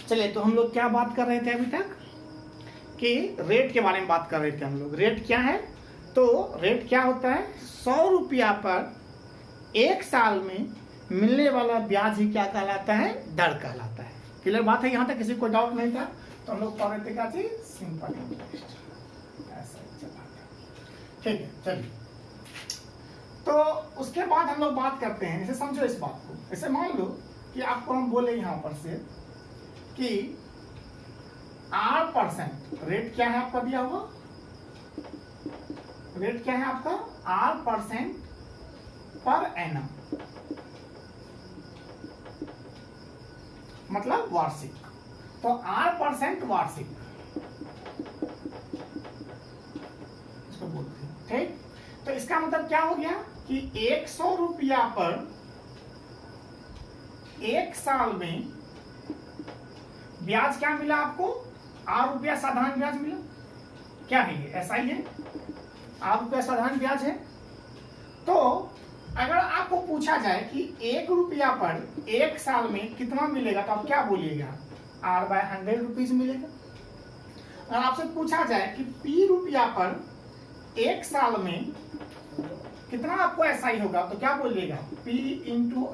चलिए, तो हम लोग क्या बात कर रहे थे अभी तक कि रेट के बारे में बात कर रहे थे हम लोग। रेट क्या है? तो रेट क्या होता है? 100 रुपया पर 1 साल में मिलने वाला ब्याज ही क्या कहलाता है? दर कहलाता है। क्लियर बात है? यहाँ तक किसी को डाउट नहीं था? तो हम लोग पढ़ रहे थे क्या चीज? Simple interest. ऐसा चला था। ठीक है, चलिए। तो उसके बाद हम लोग बात करते हैं, जैसे समझो इस बात को। जैसे मान लो कि आपको हम बोले यहाँ पर से कि 8% रेट क्या है आपका दिया हुआ? रेट क्या है आपका? 8% पर एनम, मतलब वार्षिक। तो 8% वार्षिक इसको बोलते हैं। ठीक, तो इसका मतलब क्या हो गया कि 100 रुपया पर 1 साल में ब्याज क्या मिला आपको? 8 रुपया साधारण ब्याज मिला। क्या है ये? ऐसा ही है, 8 रुपया साधारण ब्याज है। तो अगर आपको पूछा जाए कि 1 रुपया पर 1 साल में कितना मिलेगा, तो आप क्या बोलिएगा? R/100 रुपीज मिलेगा। अगर आपसे पूछा जाए कि P रुपया पर 1 साल में कितना आपको SI होगा, तो क्या बोलिएगा? P ×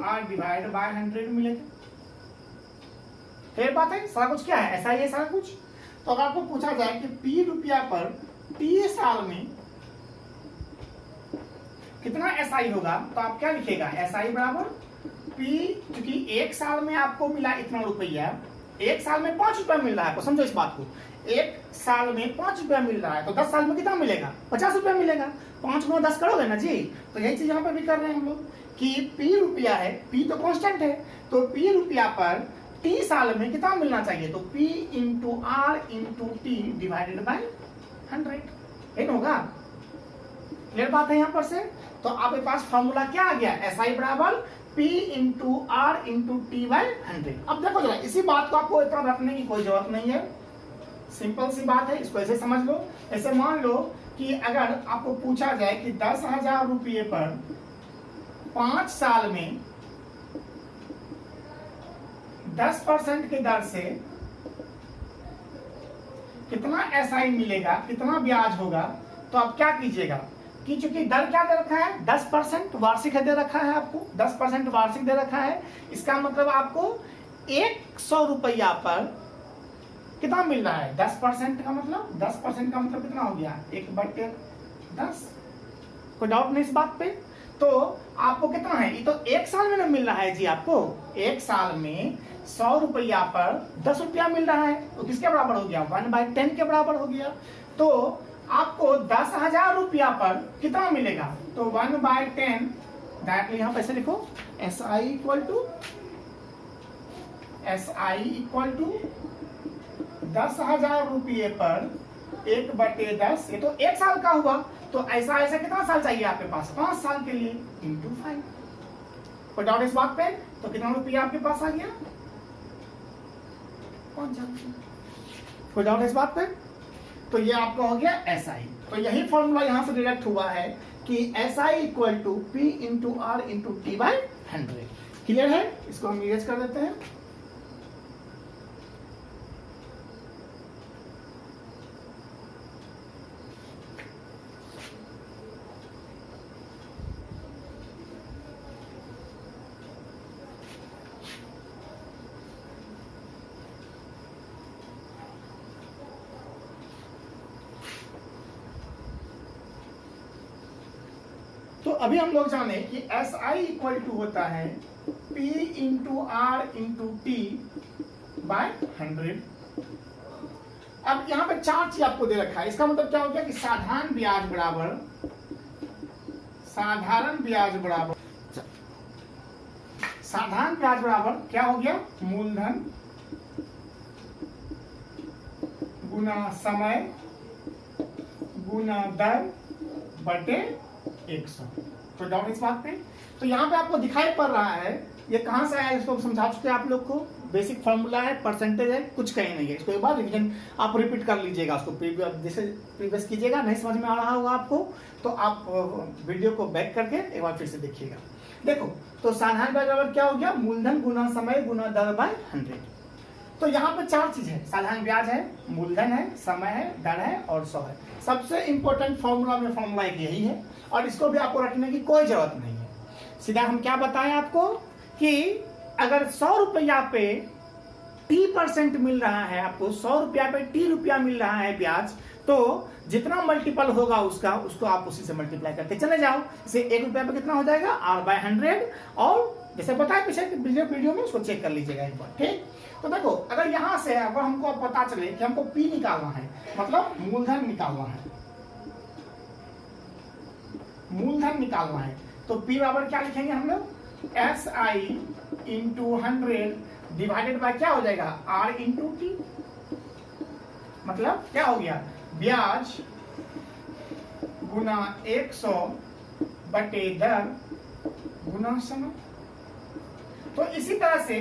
R/100 मिलेगा। फिर बात है, सारा कुछ क्या है? SI है सारा कुछ। तो अगर आपको पूछा जाए कि P रुपया पर T साल में कितना SI होगा, तो आप क्या लिखेगा? SI बराबर P, क्योंकि 1 साल में आपको मिला इतना रुपया, 1 साल में 5 रुपया मिल रहा है। समझो इस बात को, 1 साल में 5 रुपया मिल रहा है, तो 10 साल में कितना मिलेगा? 50 रुपया मिलेगा। 5 गुना 10 करोगे ना जी। तो यही चीज यहाँ पर भी कर रहे हैं हम लोग कि P रुपया है, P तो कांस्टेंट है, तो P रुपया पर T साल में कितना मिलना चाहिए? तो P × R × T divided by 100। ये होगा। क्लियर बात है यहाँ पर से? तो आपके पास फॉर्मूला क्या आ गया? SI बराबर P × R × T/100। अब देखो जरा, इसी बात को आपको इतना रखने की कोई जरूरत नहीं है, सिंपल सी बात है। इसको ऐसे समझ लो। ऐसे मान लो कि अगर आपको पूछा जाए कि 10,000 रुपये पर 5 साल में 10% के दर से कितना SI मिलेगा, कितना ब्याज होगा, तो आप क्या कीजिएगा कि चूंकि दर क्या दे रखा है? 10% वार्षिक दे रखा है आपको, 10% वार्षिक दे रखा है। इसका मतलब आपको 100 रुपया पर कितना मिल रहा है? 10% का मतलब, 10% का मतलब कितना हो गया? 1/10। कोई डाउट नहीं इस बात पे? तो आपको कितना है? ये तो 1 साल में ना मिल रहा है जी आपको। 1 साल में 100 रुपया पर 10 रुपया मिल रहा है, तो किसके बराबर हो गया? 1/10 के बराबर हो गया। तो आपको 10,000 रुपया पर कितना मिलेगा? तो 1/10 डायरेक्टली यहाँ पैसे लिखो। SI इक्वल टू 10,000 रुपये पर 1/10। ये तो 1 साल का हुआ, तो ऐसा ऐसा कितना साल चाहिए आपके पास? 5 साल के लिए × 5। कोई डाउट इस बात पे? तो कितना रुपया आपके पास आ गया? 5,000। कोई डाउट इस बात पे? तो ये आपका हो गया SI। तो यही फॉर्मूला यहां से डायरेक्ट हुआ है कि SI equal to P × R × T/100। Clear है? इसको हम इरेज कर देते हैं। तो अभी हम लोग जाने कि SI इक्वल टू होता है P × R × T/100। अब यहाँ पे 4 चीज आपको दे रखा है। इसका मतलब क्या हो गया कि साधारण ब्याज बराबर क्या हो गया? मूलधन गुना समय गुना दर बटे 100। तो डाउट इस बात पे? तो यहाँ पे आपको दिखाई पड़ रहा है, ये कहाँ से आया? इसको समझा चुके हैं आप लोग को। बेसिक फॉर्मूला है, परसेंटेज है, कुछ कहीं नहीं है। इसको एक बार रिवीजन आप रिपीट कर लीजिएगा, उसको जैसे प्रीवियस कीजिएगा। नहीं समझ में आ रहा होगा आपको तो आप वीडियो को बैक करके एक बार फिर से देखिएगा। देखो, तो साधारण ब्याज बराबर क्या हो गया? मूलधन गुना समय गुना दर बाय 100। तो यहाँ पे 4 चीज है, साधारण ब्याज है, मूलधन है, समय है, दर है और 100 है। सबसे इंपॉर्टेंट फॉर्मूला में फॉर्मूला एक यही है और इसको भी आपको रखने की कोई जरूरत नहीं है। सीधा हम क्या बताएं आपको कि अगर 100 रुपया पे T% मिल रहा है, आपको 100 रुपया पे T रुपया मिल रहा है ब्याज, तो जितना मल्टीपल होगा उसको आप उसी से मल्टीप्लाई करते चले जाओ। इसे 1 रुपया पे कितना हो जाएगा R/100, और जैसे बताया पीछे वीडियो में, उसको चेक कर लीजिएगा एक बार, ठीक। तो देखो अगर यहाँ से अगर हमको पता चले कि हमको P निकालना है, मतलब मूलधन निकालना है, मूलधन निकालना है, तो P बराबर क्या लिखेंगे हम लोग, SI × 100 डिवाइडेड बाय क्या हो जाएगा, R × T। मतलब क्या हो गया, ब्याज गुना 100 बटे दर गुना समय। तो इसी तरह से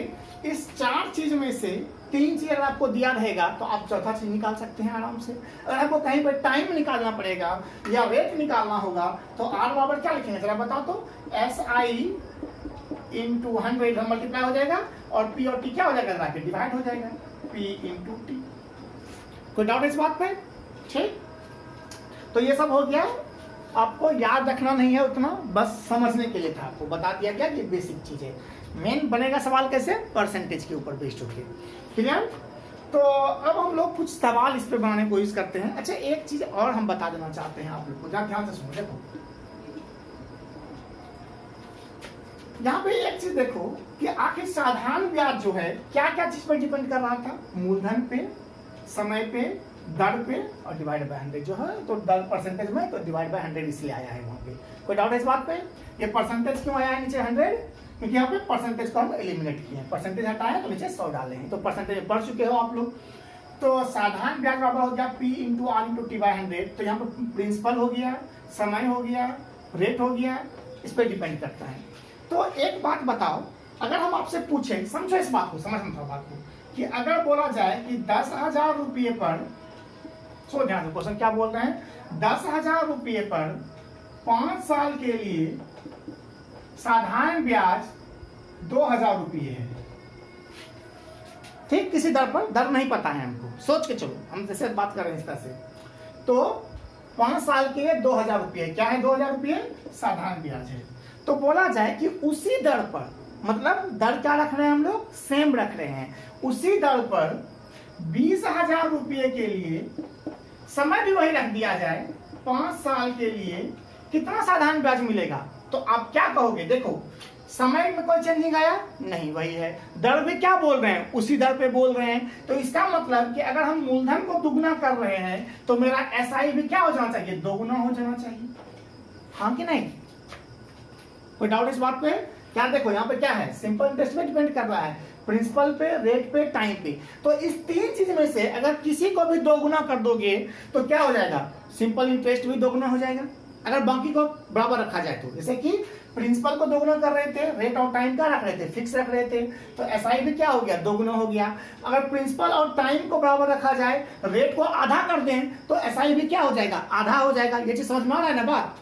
इस 4 चीज में से 3 चीज अगर आपको दिया रहेगा तो आप चौथा चीज निकाल सकते हैं आराम से। अगर आपको कहीं पर टाइम निकालना पड़ेगा या रेट निकालना होगा तो R बराबर क्या लिखेंगे जरा बताओ तो, SI × 100 मल्टीप्लाई हो जाएगा और P और T क्या हो जाएगा, डिवाइड हो जाएगा, P × T। कोई डाउट इस बात पे, ठीक। तो ये सब हो गया, आपको याद रखना नहीं है उतना, बस समझने के लिए था, आपको बता दिया गया कि बेसिक चीज है। मेन बनेगा सवाल कैसे, परसेंटेज के ऊपर बेस्ड होके, क्लियर। तो अब हम लोग कुछ सवाल इस पे बनाने की कोशिश करते हैं। अच्छा एक चीज और हम बता देना चाहते हैं आप लोग को, जरा ध्यान से सुनो। देखो यहाँ पे एक चीज देखो कि आखिर साधारण ब्याज जो है क्या क्या चीज पर डिपेंड कर रहा था, मूलधन पे, समय पे, दर पे और डिवाइड बाय 100 जो है, तो दर परसेंटेज में तो डिवाइड बाय 100 इसलिए आया है वहाँ पे। कोई डाउट है इस बात पे, ये परसेंटेज क्यों आया है नीचे 100, क्योंकि यहाँ पे परसेंटेज को हम एलिमिनेट किए हैं, परसेंटेज हटाया तो नीचे 100 डाले हैं, तो परसेंटेज पढ़ चुके हो आप लोग। तो साधारण ब्याज बराबर हो गया P × R × T/100। तो यहाँ पे प्रिंसिपल हो गया, समय हो गया, रेट हो गया, इस पर डिपेंड करता है। तो एक बात बताओ, अगर हम आपसे पूछे, समझो इस बात को, समझो बात को, कि अगर बोला जाए कि 10,000 रुपये पर, सो ध्यान से क्वेश्चन क्या बोल रहे हैं, 10,000 रुपये पर 5 साल के लिए साधारण ब्याज 2,000 रुपये है, ठीक। किसी दर पर, दर नहीं पता है हमको, सोच के चलो, हम जैसे बात कर रहे हैं इस तरह से। तो 5 साल के लिए 2,000 रुपये, क्या है 2,000 रुपये, साधारण ब्याज है। तो बोला जाए कि उसी दर पर, मतलब दर क्या रख रहे हैं हम लोग, सेम रख रहे हैं, उसी दर पर 20,000 रुपये के लिए समय भी वही रख दिया जाए, 5 साल के लिए कितना साधारण ब्याज मिलेगा। तो आप क्या कहोगे, देखो समय में कोई चेंजिंग आया नहीं, वही है, दर भी क्या बोल रहे हैं, उसी दर पे बोल रहे हैं। तो इसका मतलब कि अगर हम मूलधन को दुगना कर रहे हैं तो मेरा SI भी क्या हो जाना चाहिए, दोगुना हो जाना चाहिए, हाँ कि नहीं। कोई डाउट इस बात पे, क्या देखो यहाँ पे क्या है, सिंपल इंटरेस्ट पे डिपेंड कर रहा है, प्रिंसिपल पे, रेट पे, टाइम पे। तो इस 3 चीज में से अगर किसी को भी दोगुना कर दोगे तो क्या हो जाएगा, सिंपल इंटरेस्ट भी दोगुना हो जाएगा, अगर बाकी को बराबर रखा जाए तो। जैसे कि प्रिंसिपल को दोगुना कर रहे थे, रेट और टाइम का रख रहे थे, फिक्स रख रहे थे, तो SI भी क्या हो गया, दोगुना हो गया। अगर प्रिंसिपल और टाइम को बराबर रखा जाए, रेट को आधा कर दें तो SI भी क्या हो जाएगा, आधा हो जाएगा। ये चीज समझ में आ रहा है ना बात।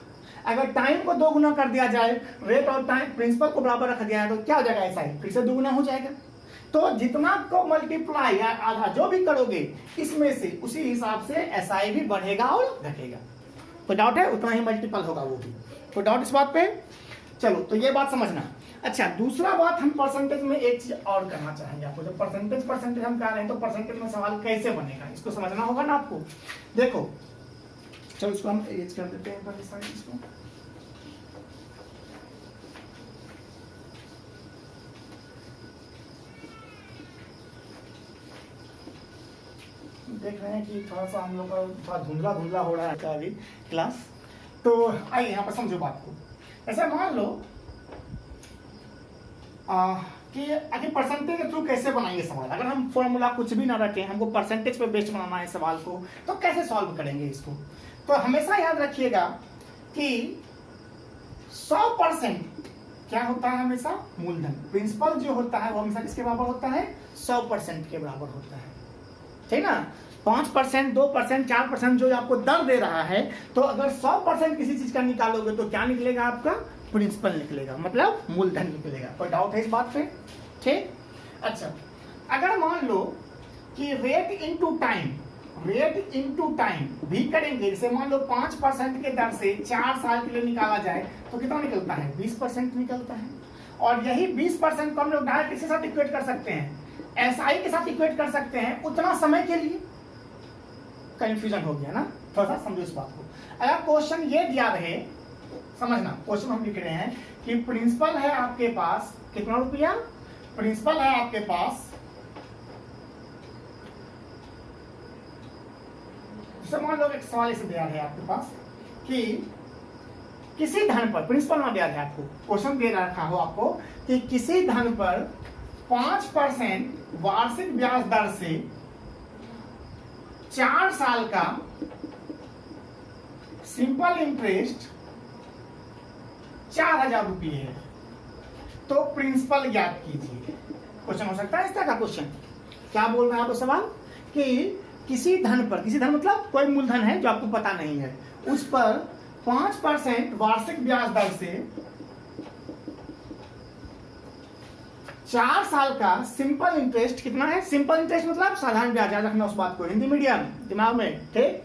अगर टाइम को दोगुना कर दिया जाए, रेट और टाइम प्रिंसिपल को बराबर रख दिया जाए तो क्या हो जाएगा, SI फिर से दोगुना हो जाएगा। तो जितना को मल्टीप्लाई या आधा जो भी करोगे इसमें से उसी हिसाब से SI भी बढ़ेगा और घटेगा। कोई डाउट है, उतना ही मल्टीपल होगा वो भी। कोई डाउट इस बात पे, चलो तो ये बात समझना। अच्छा दूसरा बात, हम परसेंटेज में एक चीज और करना चाहेंगे आपको। जब परसेंटेज हम कर रहे हैं तो परसेंटेज में सवाल कैसे बनेगा इसको समझना होगा ना आपको। देखो चलो इसको हम एज कर देते हैं इसको। देख रहे हैं कि थोड़ा सा हम लोग का थोड़ा धुंधला हो रहा है अभी क्लास। तो आइए यहाँ पर समझो बात को। ऐसा मान लो कि आखिर परसेंटेज के थ्रू कैसे बनाएंगे सवाल। अगर हम फॉर्मूला कुछ भी ना रखें, हमको परसेंटेज पे बेस्ड बनाना है सवाल को, तो कैसे सॉल्व करेंगे इसको। तो हमेशा याद रखिएगा कि 100% क्या होता है, हमेशा मूलधन, प्रिंसिपल जो होता है वो हमेशा किसके बराबर होता है, 100% के बराबर होता है, ठीक ना। 5%, 2%, 4% जो आपको दर दे रहा है, तो अगर 100% किसी चीज का निकालोगे तो क्या निकलेगा, आपका प्रिंसिपल निकलेगा, मतलब मूलधन निकलेगा। कोई डाउट है इस बात पे, ठीक। अच्छा अगर मान लो कि रेट इनटू टाइम भी करेंगे। जैसे मान लो 5% के दर से 4 साल के लिए निकाला जाए तो कितना निकलता है, 20% निकलता है। और यही 20% को हम लोग डायरेक्ट किसके साथ इक्वेट कर सकते हैं, एसआई के साथ इक्वेट कर सकते हैं उतना समय के लिए। कंफ्यूजन हो गया ना, थोड़ा सा समझो इस बात को। अगर क्वेश्चन ये दिया रहे, समझना क्वेश्चन हम लिख रहे हैं कि प्रिंसिपल है आपके पास कितना रुपया, प्रिंसिपल है आपके पास, मान लो एक सवाल इसे दिया है आपके पास कि किसी धन पर, प्रिंसिपल ना दिया है आपको, क्वेश्चन दे रखा हो आपको कि किसी धन पर 5% वार्षिक ब्याज दर से 4 साल का सिंपल इंटरेस्ट 4000 रुपये है, तो प्रिंसिपल ज्ञात कीजिए। क्वेश्चन हो सकता है इस तरह का क्वेश्चन। क्या बोल रहा है आपको सवाल कि किसी धन पर, किसी धन मतलब कोई मूलधन है जो आपको पता नहीं है, उस पर 5% वार्षिक ब्याज दर से 4 साल का सिंपल इंटरेस्ट, कितना है सिंपल इंटरेस्ट मतलब साधारण ब्याज, याद रखना उस बात को, हिंदी मीडियम दिमाग में, ठीक।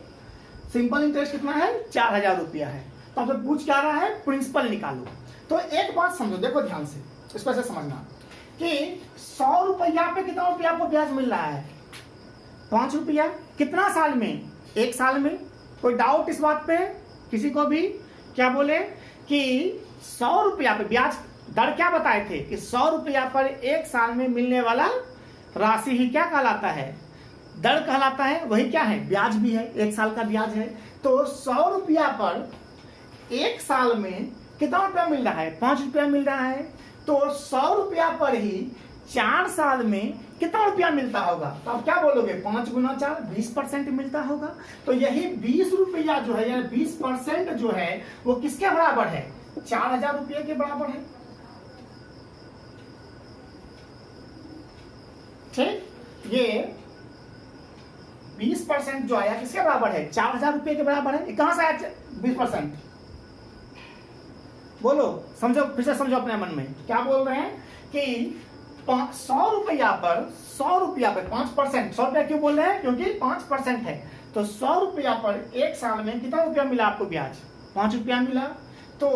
सिंपल इंटरेस्ट कितना है, 4000 रुपया है। तो आपसे पूछ क्या रहा है, प्रिंसिपल निकालो। तो एक बात समझो, देखो ध्यान से, इस पर से समझना कि 100 रुपया पे कितना रुपया आपको ब्याज मिल रहा है, 5 रुपया। कितना साल में, 1 साल में। कोई डाउट इस बात पे किसी को भी? क्या बोले कि 100 रुपया पे ब्याज दर क्या बताए थे कि 100 रुपया पर 1 साल में मिलने वाला राशि ही क्या कहलाता है, दर कहलाता है। वही क्या है, ब्याज भी है, 1 साल का ब्याज है। तो 100 रुपया पर 1 साल में कितना रुपया मिल रहा है, 5 रुपया मिल रहा है। तो 100 रुपया पर ही 4 साल में कितना रुपया मिलता होगा, तो आप क्या बोलोगे, 5 गुना 4, 20% मिलता होगा। तो यही 20 रुपया जो है, या 20% जो है वो किसके बराबर है, 4000 रुपये के बराबर है, ठीक। ये 20% जो आया किसके बराबर है, 4000 रुपये के बराबर है। कहां से आया 20%, बोलो, समझो, फिर से समझो अपने मन में। क्या बोल रहे हैं कि 100 रुपया पर 5%, 100 रुपया क्यों बोल रहे हैं, क्योंकि 5% है। तो 100 रुपया पर 1 साल में कितना रुपया मिला आपको ब्याज, 5 रुपया मिला। तो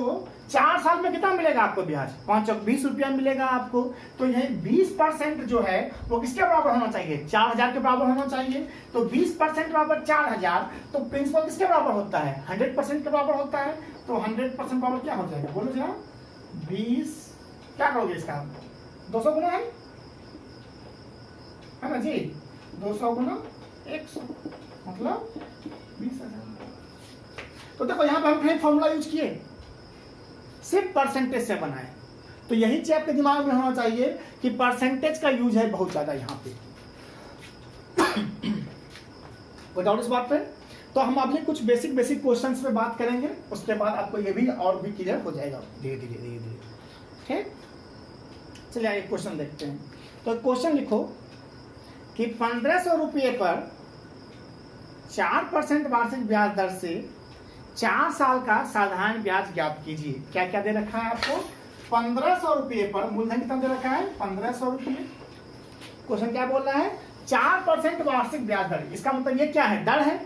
4 साल में कितना मिलेगा आपको ब्याज, 5 और 20 रुपया मिलेगा आपको। तो यही 20% जो है वो किसके बराबर होना चाहिए, 4000 के बराबर होना चाहिए। तो 20% बराबर 4000, तो प्रिंसिपल किसके बराबर होता है, 100% के बराबर होता है। तो 100% बराबर क्या हो जाएगा, बोलो जरा, 20, क्या करोगे इसका, 200 गुना है ना जी, 200 गुना 100 मतलब 20,000। तो देखो यहाँ पे हम फॉर्मूला यूज किए, सिर्फ परसेंटेज से बनाए। तो यही चीज आपके दिमाग में होना चाहिए कि परसेंटेज का यूज है बहुत ज्यादा यहाँ पे। कोई डाउट इस बात पे? तो हम अभी कुछ बेसिक क्वेश्चंस पे बात करेंगे, उसके बाद आपको ये भी और भी क्लियर हो जाएगा धीरे धीरे, ठीक। चलिए एक क्वेश्चन देखते हैं। तो क्वेश्चन लिखो कि 1500 रुपये पर 4% वार्षिक ब्याज दर से 4 साल का साधारण ब्याज ज्ञात कीजिए। क्या क्या दे रखा है आपको, 1500 रुपये पर मूलधन कितना दे रखा है, 1500 रुपये। क्वेश्चन क्या बोल रहा है, 4% वार्षिक ब्याज दर, इसका मतलब ये क्या है, दर है,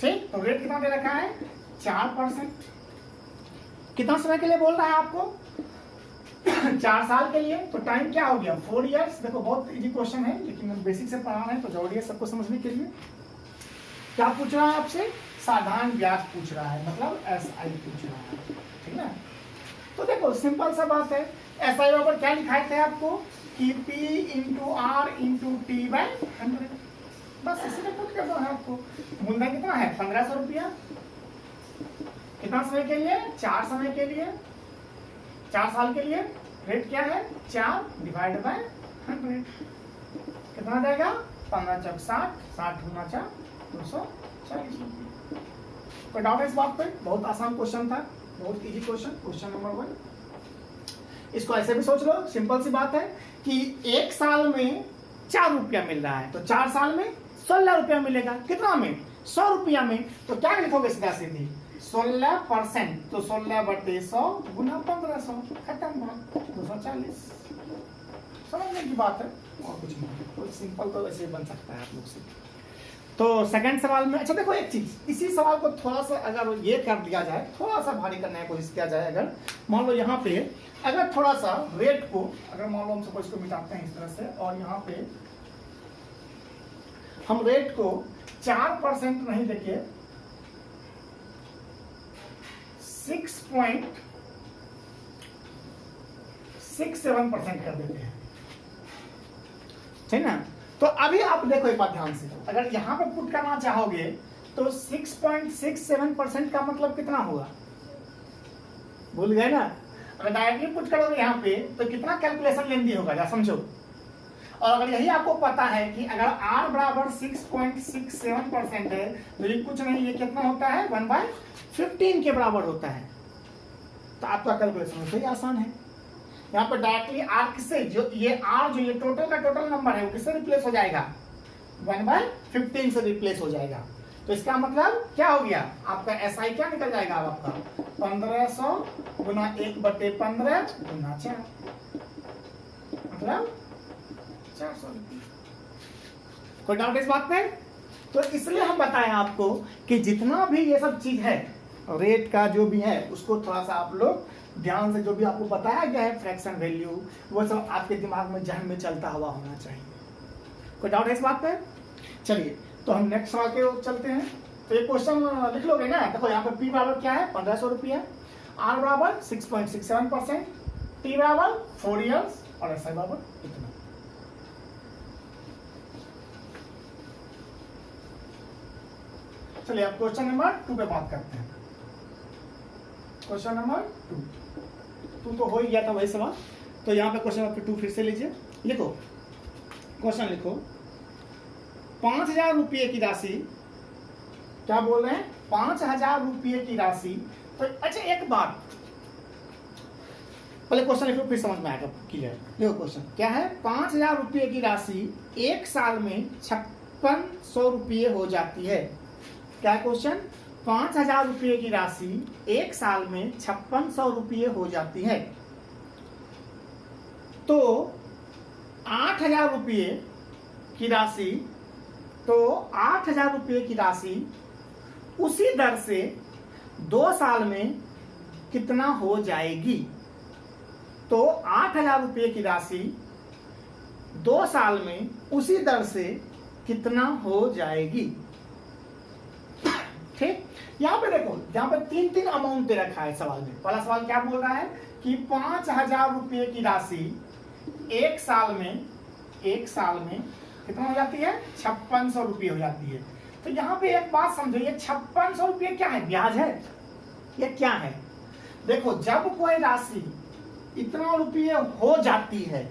ठीक। तो रेट कितना दे रखा है, 4%। कितना समय के लिए बोल रहा है आपको, 4 साल के लिए। तो टाइम क्या हो गया, 4 इयर्स। देखो बहुत इजी क्वेश्चन है, लेकिन हम बेसिक से पढ़ा रहे हैं तो जरूरी है सबको समझने के लिए। क्या पूछ रहा है आपसे, साधारण ब्याज पूछ रहा है, मतलब एसआई पूछ रहा है, ठीक है। तो देखो सिंपल सा बात है, एसआई बराबर क्या लिखाए थे आपको कि P into R into T by 100, बस इसी में पुट करना है आपको। मूलधन कितना है, 1500 रुपया। कितना समय के लिए, 4 समय के लिए, 4 साल के लिए। रेट क्या है, 4 डिवाइड बाय 100, कितना देगा, 15 चौक 60, 60 गुना 4, 240 रुपये। कोई डाउट है इस बात पे? बहुत आसान क्वेश्चन था, बहुत इजी क्वेश्चन नंबर 1। इसको ऐसे भी सोच लो, सिंपल सी बात है कि 1 साल में 4 रुपया मिल रहा है, तो 4 साल में 16 रुपया मिलेगा। कितना में, 100 रुपया में। तो क्या लिखोगे सीधा सीधी, 16%, तो 16/100 गुना 1500, खत्म बात, 240। समझने की बात है। और कुछ नहीं, तो सिंपल तो वैसे बन सकता है आप लोग से। तो सेकंड सवाल में अच्छा देखो एक चीज, इसी सवाल को थोड़ा सा अगर ये कर दिया जाए, थोड़ा सा भारी करने की कोशिश किया जाए, अगर मान लो यहाँ पे अगर थोड़ा सा रेट को अगर मान लो हम सपोज को मिटाते हैं इस तरह से, और यहाँ पे हम रेट को 4% नहीं देके 6.67% कर देते हैं, ठीक ना। तो अभी आप देखो एक बात ध्यान से, अगर यहां पे पुट करना चाहोगे तो 6.67% का मतलब कितना होगा, भूल गए ना। अगर डायरेक्टली पुट करोगे यहाँ पे तो कितना कैलकुलेशन लेंदी होगा, या समझो। और अगर यही आपको पता है कि अगर r बराबर 6.67% है तो ये कुछ नहीं, ये कितना होता है 1/15 के बराबर होता है, तो आपका कैलकुलेशन उससे ही आसान है। यहाँ पर डायरेक्टली r किससे, जो ये r जो ये टोटल का टोटल नंबर है वो किससे रिप्लेस हो जाएगा, 1/15 से रिप्लेस हो जाएगा। तो इसका मतलब क्या हो गया, आपका SI क्या निकल जाएगा, आपका 1500 गुना 1/15 गुना 4, मतलब 400 रुपये। कोई डाउट इस बात में? तो इसलिए हम बताएं आपको कि जितना भी ये सब चीज है, रेट का जो भी है, उसको थोड़ा सा आप लोग ध्यान से, जो भी आपको बताया गया है फ्रैक्शन वैल्यू, वो सब आपके दिमाग में जहन में चलता हुआ होना चाहिए। कोई डाउट है इस बात पे? चलिए तो हम नेक्स्ट सवाल के चलते हैं। तो ये क्वेश्चन लिख लोगे ना, देखो यहाँ पे P बराबर क्या है 1500 रुपया, R बराबर 6.67%, T बराबर 4 ईयर्स और SI बराबर इतना। चलिए अब क्वेश्चन नंबर 2 पे बात करते हैं। क्वेश्चन नंबर 2 तो हो ही गया था वही सवाल, तो यहाँ पे क्वेश्चन नंबर 2 फिर से लीजिए, लिखो क्वेश्चन लिखो, 5000 रुपये की राशि, क्या बोल रहे हैं 5000 रुपये की राशि। तो अच्छा एक बात, पहले क्वेश्चन लिखो फिर समझ में आएगा क्लियर। देखो क्वेश्चन क्या है, 5000 रुपये की राशि एक साल में 5600 रुपये हो जाती है। क्या क्वेश्चन, 5000 रुपये की राशि एक साल में 5600 रुपये हो जाती है, तो 8000 रुपये की राशि, तो 8000 रुपये की राशि उसी दर से 2 साल में कितना हो जाएगी। तो 8000 रुपये की राशि 2 साल में उसी दर से कितना हो जाएगी। ठीक, यहाँ पे देखो, यहाँ पे 3 अमाउंट दे रखा है सवाल में। पहला सवाल क्या बोल रहा है कि 5000 रुपये की राशि एक साल में कितना हो जाती है, 5600 रुपये हो जाती है। तो यहाँ पे एक बात समझो, ये 5600 रुपये क्या है, ब्याज है, ये क्या है। देखो जब कोई राशि इतना रुपये हो जाती है,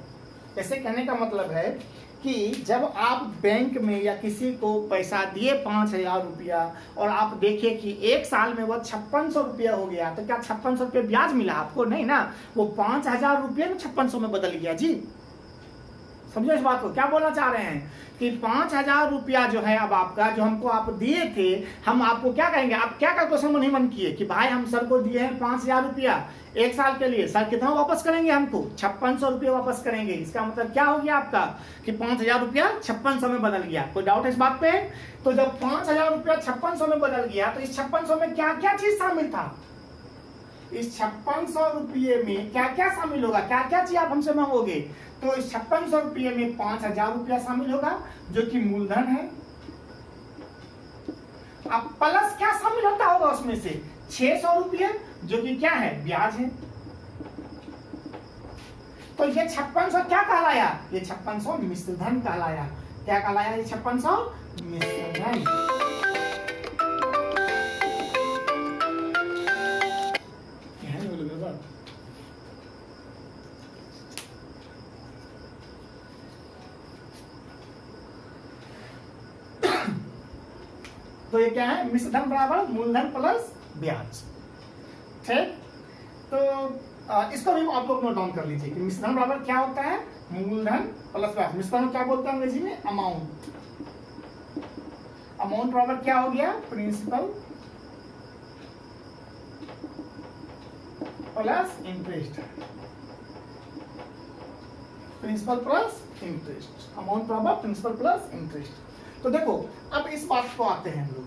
ऐसे कहने का मतलब है कि जब आप बैंक में या किसी को पैसा दिए 5000 रुपया और आप देखिए कि एक साल में वो 5600 रुपया हो गया, तो क्या 5600 रुपये ब्याज मिला आपको, नहीं ना, वो 5000 रुपये में 5600 में बदल गया। जी समझो इस बात को, क्या बोलना चाह रहे हैं कि 5000 रुपया जो है अब आपका, जो हमको आप दिए थे, हम आपको क्या कहेंगे, आप क्या कैलकुलेशन नहीं मन किए कि भाई हम सर को दिए हैं 5000 रुपया एक साल के लिए, सर कितना वापस करेंगे, हमको 5600 रुपया वापस करेंगे। इसका मतलब क्या हो गया आपका कि 5000 रुपया 5600 में बदल गया। कोई डाउट है इस बात पे? तो जब 5000 रुपया 5600 में बदल गया, तो इस 5600 में क्या क्या चीज शामिल था, इस 5600 रुपये में क्या क्या शामिल होगा, क्या क्या चीज आप हमसे मांगोगे। तो इस 5600 रुपये में 5000 रुपया शामिल होगा जो कि मूलधन है। अब प्लस क्या शामिल होता होगा उसमें से 600 रुपये जो कि क्या है, ब्याज है। तो ये 5600 क्या कहलाया, ये 5600 मिश्रधन कहलाया। क्या कहलाया ये 5600 मिश्रधन। तो ये क्या है, मिश्रधन बराबर मूलधन प्लस ब्याज। ठीक, तो इसको भी आप लोग नोट डाउन कर लीजिए कि मिश्रधन बराबर क्या होता है, मूलधन प्लस ब्याज। मिश्रधन क्या बोलते हैं अंग्रेजी में, अमाउंट। अमाउंट बराबर क्या हो गया, principal plus interest. Principal plus interest, amount बराबर प्रिंसिपल प्लस इंटरेस्ट। तो देखो अब इस बात को आते हैं हम लोग,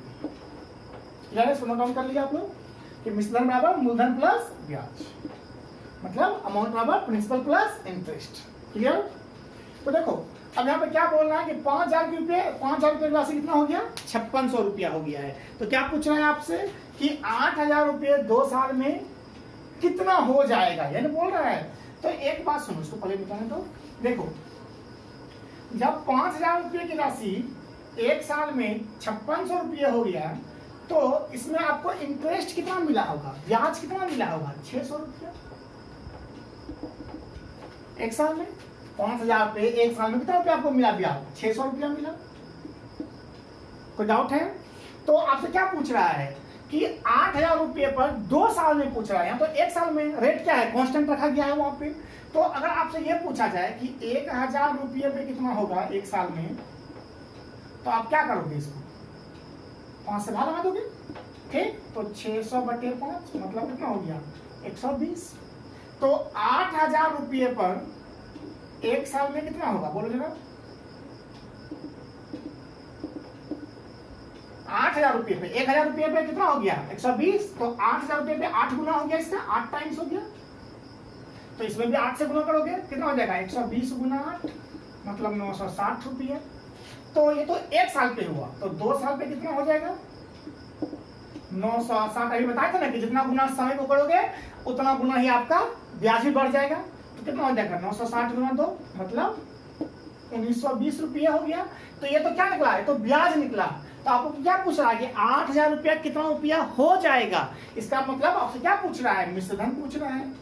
यार इसको नोट डाउन कर लिया आप लोग कि मिश्रधन बराबर मूलधन प्लस ब्याज, मतलब अमाउंट बराबर प्रिंसिपल प्लस इंटरेस्ट। क्लियर? तो देखो अब यहाँ पे क्या बोल रहा है कि 5,000 रुपये की राशि कितना हो गया, 5600 रुपया हो गया है। तो क्या पूछ रहा है आपसे कि 8,000 रुपये 2 साल में कितना हो जाएगा, यानी बोल रहा है। तो एक बात सुनो, इसको पहले बताने तो देखो, जब 5,000 रुपये की राशि 1 साल में 5600 रुपये हो गया, तो इसमें आपको इंटरेस्ट कितना मिला होगा, ब्याज कितना मिला होगा, 600 रुपया 1 साल में। 5,000 पे 1 साल में कितना रुपया आपको मिला ब्याज, 600 रुपया मिला। कोई डाउट है? तो आपसे क्या पूछ रहा है कि 8,000 रुपये पर 2 साल में पूछ रहा है, तो 1 साल में रेट क्या है, कांस्टेंट रखा गया है वहां पे। तो अगर आपसे ये पूछा जाए कि 1,000 रुपये पे कितना होगा 1 साल में, तो आप क्या करोगे, इसको 5 से भाग लगा दोगे, ठीक। तो 600/5 मतलब कितना हो गया, 120। तो 8,000 रुपये पर 1 साल में कितना होगा, बोलो जरा। 8,000 रुपये पे 1,000 रुपये पे कितना हो गया, 120। तो 8,000 रुपये पे 8 गुना हो गया, इसका 8 टाइम्स हो गया। तो इसमें भी 8 से गुना करोगे, कितना हो जाएगा, 120 गुना 8 मतलब 960 रुपये। तो ये तो 1 साल पे हुआ, तो 2 साल पे कितना हो जाएगा, 960। अभी बताया था ना कि जितना गुना समय को करोगे उतना गुना ही आपका ब्याज भी बढ़ जाएगा। तो कितना हो जाएगा, 960 गुना 2 मतलब 1920 रुपये हो गया। तो ये तो क्या निकला, ये तो ब्याज निकला। तो आपको क्या पूछ रहा है कि 8,000 रुपया कितना रुपया हो जाएगा, इसका मतलब आपसे क्या पूछ रहा है, मिश्रधन पूछ रहा है,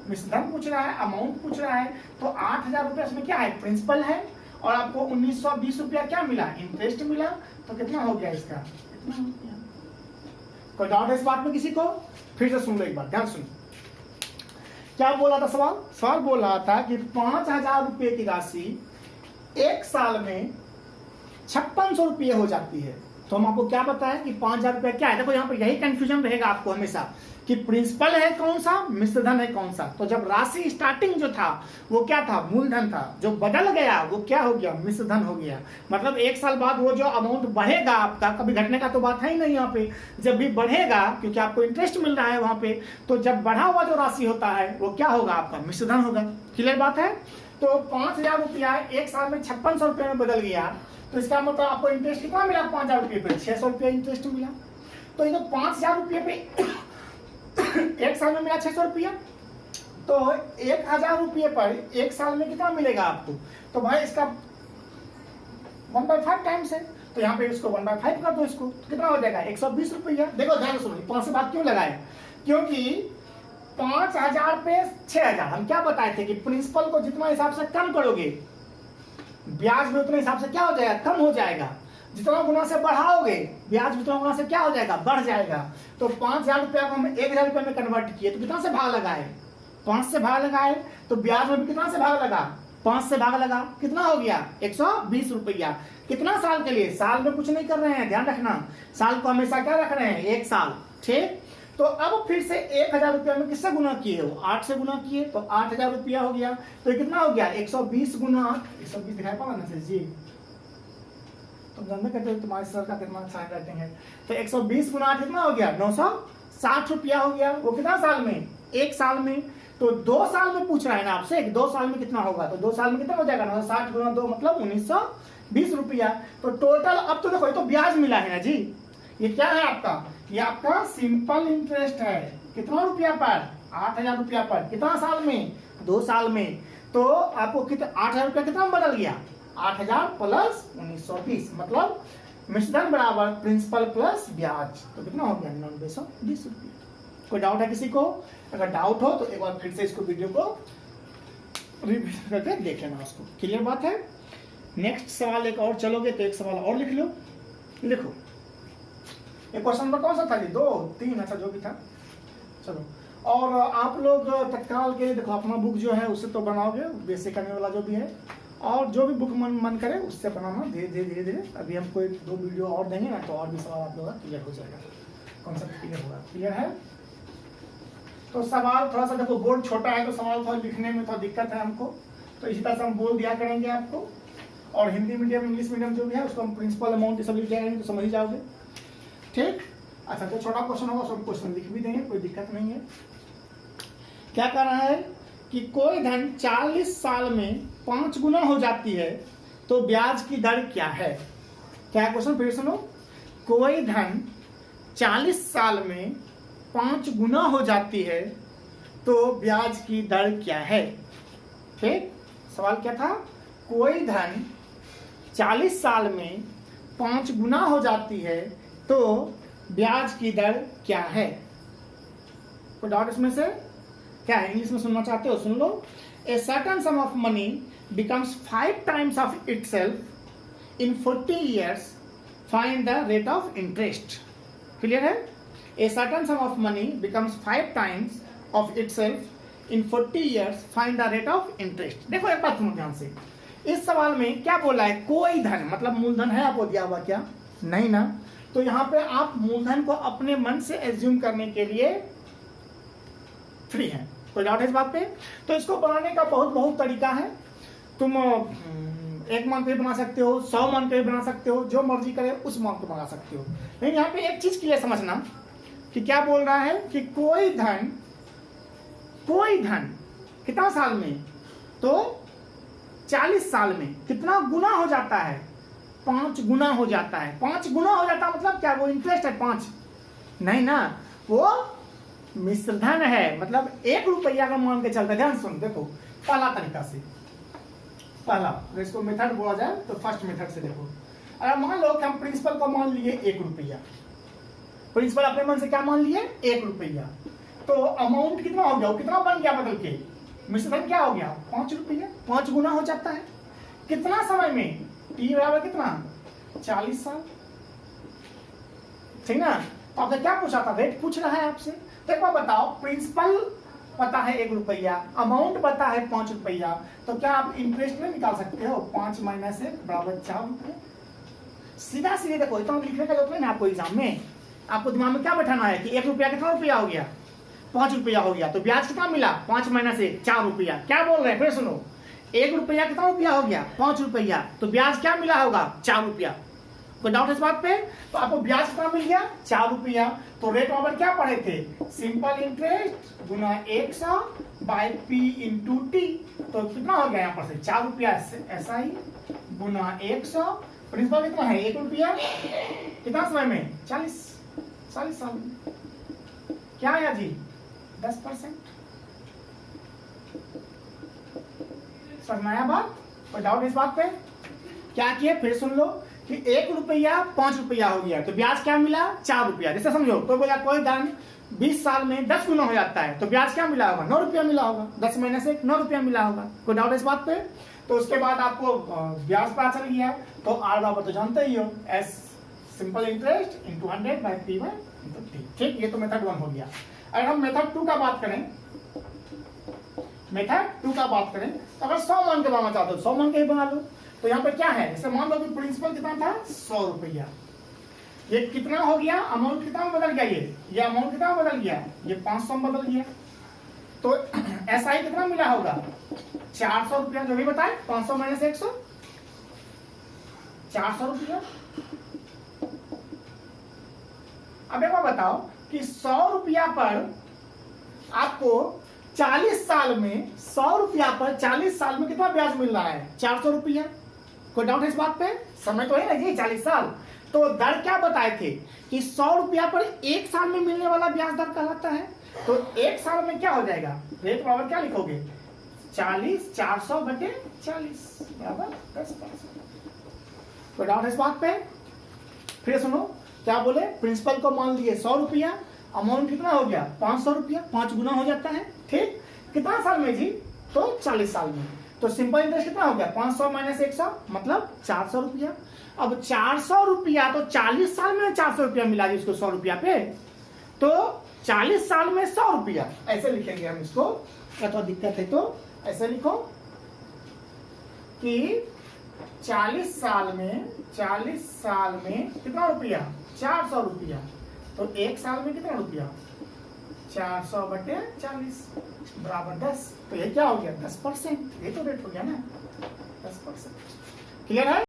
मिश्रधन पूछ रहा है, अमाउंट पूछ रहा है। तो 8,000 रुपया इसमें क्या है, प्रिंसिपल है, और आपको 1920 रुपया क्या मिला, इंटरेस्ट मिला। तो कितना हो गया इसका, इतना हो गया। कोई डाउट है इस बात में किसी को? फिर से सुन लो एक बार, ध्यान सुनो क्या बोला था सवाल। सवाल बोल रहा था कि 5,000 रुपये की राशि 1 साल में 5600 रुपये हो जाती है। तो हम आपको क्या बताएं कि 5,000 रुपये क्या है। देखो यहाँ पर यही कंफ्यूजन रहेगा आपको हमेशा कि प्रिंसिपल है कौन सा, मिश्रधन है कौन सा। तो जब राशि स्टार्टिंग जो था वो क्या था, मूलधन था, जो बदल गया वो क्या हो गया, मिश्रधन हो गया। मतलब 1 साल बाद वो जो अमाउंट बढ़ेगा आपका, कभी घटने का तो बात है ही नहीं यहाँ पे, जब भी बढ़ेगा क्योंकि आपको इंटरेस्ट मिल रहा है वहां पे, तो जब बढ़ा हुआ जो राशि होता है वो क्या होगा, आपका मिश्रधन होगा। क्लियर बात है? तो 5,000 रुपया 1 साल में 5600 रुपये में बदल गया, तो इसका मतलब आपको इंटरेस्ट कितना मिला, 5,000 रुपये पे 600 रुपये इंटरेस्ट मिला। तो ये 5,000 रुपये पे 1 साल में मिला 600 रुपया, तो 1,000 रुपये पर 1 साल में कितना मिलेगा आपको। तो भाई इसका 1/5 टाइम्स है, तो यहाँ पे इसको 1/5 कर दो, इसको तो कितना हो जाएगा, 120 रुपया। देखो ध्यान सुनो, 5 से बात क्यों लगाए, क्योंकि 5,000 पे 6,000 हम क्या बताए थे कि प्रिंसिपल को जितना हिसाब से कम करोगे ब्याज में उतने हिसाब से क्या हो जाएगा, कम हो जाएगा। जितना गुना से बढ़ाओगे ब्याज उतना गुना से क्या हो जाएगा, बढ़ जाएगा। तो 5,000 रुपया को हम 1,000 रुपये में कन्वर्ट किए, तो कितना से भाग लगाए, 5 से भाग लगाए। तो ब्याज में भी कितना से भाग लगा, 5 से भाग लगा, कितना हो गया, 120 रुपया। कितना साल के लिए, साल में कुछ नहीं कर रहे हैं, ध्यान रखना, साल को हमेशा क्या रख रहे हैं, 1 साल, ठीक। तो अब फिर से 1,000 रुपया में किससे गुना किए हो, 8 से गुना किए, तो 8,000 रुपया हो गया। तो कितना हो गया, 120 गुना 8, 120 दिखाई पड़ा ना जी, तुम जानते कहते हो तुम्हारे सर का कितना अच्छा राइटिंग है। तो 120 गुना 8 कितना हो गया, 960 रुपया हो गया। वो कितना साल में, 1 साल में। तो 2 साल में पूछ रहा है ना आपसे, 2 साल में कितना होगा, तो 2 साल में कितना हो जाएगा, 960 गुना 2 मतलब 1920 रुपया। तो टोटल अब तो देखो ये तो ब्याज मिला है ना जी, ये क्या है आपका, ये आपका सिंपल इंटरेस्ट है। कितना रुपया पर, 8,000 रुपया पर, कितना साल में, 2 साल में। तो आपको कितना 8,000 रुपया कितना बदल गया, 8,000 प्लस 1920 मतलब मिश्रधन बराबर प्रिंसिपल प्लस ब्याज। तो कितना हो गया, 920 रुपया। कोई डाउट है किसी को? अगर डाउट हो तो एक बार फिर से इसको वीडियो को रिपीट करके देख लेना उसको। क्लियर बात है? नेक्स्ट सवाल एक और चलोगे तो एक सवाल और लिख लो, लिखो। ये क्वेश्चन नंबर कौन सा था जी, 2 3, अच्छा जो भी था। चलो, और आप लोग तत्काल के देखो अपना बुक जो है उससे तो बनाओगे, बेसिक करने वाला जो भी है, और जो भी बुक मन करे उससे बनाना धीरे धीरे। अभी हम कोई 2 वीडियो और देंगे ना, तो और भी सवाल आप लोगों का क्लियर हो जाएगा, कॉन्सेप्ट क्लियर होगा। क्लियर है? तो सवाल थोड़ा सा देखो बोर्ड छोटा है तो सवाल थोड़ा लिखने में थोड़ा दिक्कत है हमको, तो इसी तरह से हम बोल दिया करेंगे आपको। और हिंदी मीडियम इंग्लिश मीडियम जो भी है उसको हम प्रिंसिपल अमाउंट सब लिख जाएंगे तो समझ ही जाओगे। ठीक, अच्छा जो छोटा क्वेश्चन होगा सब क्वेश्चन लिख भी देंगे, कोई दिक्कत नहीं है। क्या कह रहा है कि कोई धन 40 साल में 5 गुना हो जाती है तो ब्याज की दर क्या है। क्या क्वेश्चन फिर सुनो, कोई धन 40 साल में 5 गुना हो जाती है तो ब्याज की दर क्या है। ठीक, सवाल क्या था, कोई धन 40 साल में 5 गुना हो जाती है तो ब्याज की दर क्या है। कोई डाउट इसमें से, क्या है इंग्लिश में सुनना चाहते हो सुन लो। A certain sum of money becomes 5 times of itself in 40 years, find the rate of interest. Clear है, a certain sum of money becomes 5 times of itself in 40 years, find the rate of interest. देखो एक बात सुनो ध्यान से, इस सवाल में क्या बोला है, कोई धन मतलब मूलधन है आपको दिया हुआ क्या, नहीं ना, तो यहां पे आप मूलधन को अपने मन से एज्यूम करने के लिए फ्री है। कोई डाउट है इस बात पे। तो इसको बनाने का बहुत तरीका है, तुम 1 मान पे बना सकते हो, 100 मान पे बना सकते हो, जो मर्जी करे उस मान को बना सकते हो। लेकिन यहाँ पे एक चीज क्लियर समझना कि क्या बोल रहा है कि कोई धन कितना साल में, तो 40 साल में कितना गुना हो जाता है, 5 गुना हो जाता है। 5 गुना हो जाता है मतलब क्या, वो इंटरेस्ट है 5, नहीं ना, वो मिश्रधन है, मतलब 1 रुपया का मान के चलता है। ध्यान सुन, देखो पहला तरीका से, पहला इसको मेथड बोला जाए तो फर्स्ट मेथड से देखो। अगर मान लो कि हम प्रिंसिपल को मान लिए 1 रुपया, प्रिंसिपल अपने मन से क्या मान लिए 1 रुपया, तो अमाउंट कितना हो गया, कितना बन गया बदल के, मिश्रधन क्या हो गया 5 रुपया। 5 गुना हो जाता है कितना समय में, टी बराबर कितना 40 साल, ठीक ना। तो आपसे क्या पूछा था, रेट पूछ रहा है आपसे। देखो बताओ, प्रिंसिपल पता है 1 रुपया, अमाउंट पता है 5 रुपया, तो क्या आप इंटरेस्ट में निकाल सकते हो, 5 - 1 बराबर 4 रुपये। सीधा सीधे देखो, इतना लिखने का जरूरत नहीं है आपको एग्जाम में, आपको दिमाग में क्या बैठाना है कि 1 रुपया कितना रुपया हो गया, 5 रुपया हो गया, तो ब्याज कितना मिला 5 - 1 4 रुपया। क्या बोल रहे हैं फिर सुनो, 1 रुपया कितना रुपया हो गया 5 रुपया, तो ब्याज क्या मिला होगा 4 रुपया। कोई डाउट इस बात पे, तो आपको ब्याज कितना मिल गया 4 रुपया। तो रेट बराबर क्या पढ़े थे, simple interest Guna 100 by P into T, तो कितना हो गया यहाँ पर से 4 रुपया ऐसा ही गुना 100, प्रिंसिपल कितना है 1 रुपया, कितना समय में 40 साल में, क्या आया जी 10%। समझ में आया बात, कोई डाउट इस बात पे। क्या किया फिर सुन लो कि 1 रुपया 5 रुपया हो गया, तो ब्याज क्या मिला 4 रुपया। जैसे समझो तो बोला कोई धन 20 साल में 10 गुना हो जाता है, तो ब्याज क्या मिला होगा 9 रुपया मिला होगा, 10 महीने से 9 रुपया मिला होगा। कोई डाउट इस बात पे। तो उसके बाद आपको ब्याज पता चल गया, तो आर बराबर तो जानते ही हो, S simple interest into 100 by P by into T. ठीक, ये तो मेथड 1 हो गया। अगर हम मेथड 2 का बात करें, तो अगर 100 मान के बनाना चाहते हो 100 मान के ही बना लो। तो यहाँ पे क्या है, जैसे मान लो कि प्रिंसिपल कितना था 100 रुपया, ये कितना हो गया, अमाउंट कितना बदल गया, ये अमाउंट कितना बदल गया, ये 500 बदल गया। तो एसआई कितना मिला होगा 400 रुपया, जो भी बताए 500 - 100 400 रुपया। अब एक बार बताओ कि 100 रुपया पर आपको 40 साल में 100 रुपया पर 40 साल में कितना ब्याज मिल रहा है 400 रुपया। कोई डाउट है इस बात पे, समय तो है ना जी 40 साल। तो दर क्या बताए थे कि 100 रुपया पर 1 साल में मिलने वाला ब्याज दर कहलाता है। तो 1 साल में क्या हो जाएगा, रेट बराबर क्या लिखोगे 40 400 बटे 40 बराबर 10%। कोई डाउट है इस बात पे। फिर सुनो क्या बोले, प्रिंसिपल को मान लिए 100 रुपया, अमाउंट कितना हो गया 500 रुपया, 5 गुना हो जाता है। ठीक, कितना साल में जी, तो 40 साल में। तो सिंपल इंटरेस्ट कितना हो गया 500 - 100 मतलब 400 रुपया। अब 400 रुपया, तो 40 साल में 400 रुपया मिला जी उसको 100 रुपया पे, तो 40 साल में 100 रुपया ऐसे लिखेंगे हम इसको। क्या तो दिक्कत है तो ऐसे लिखो कि 40 साल में कितना रुपया 400 रुपया, तो 1 साल में कितना रुपया 400/40 बराबर 10। तो ये क्या हो गया 10%। ये तो रेट हो गया ना 10%। क्लियर है।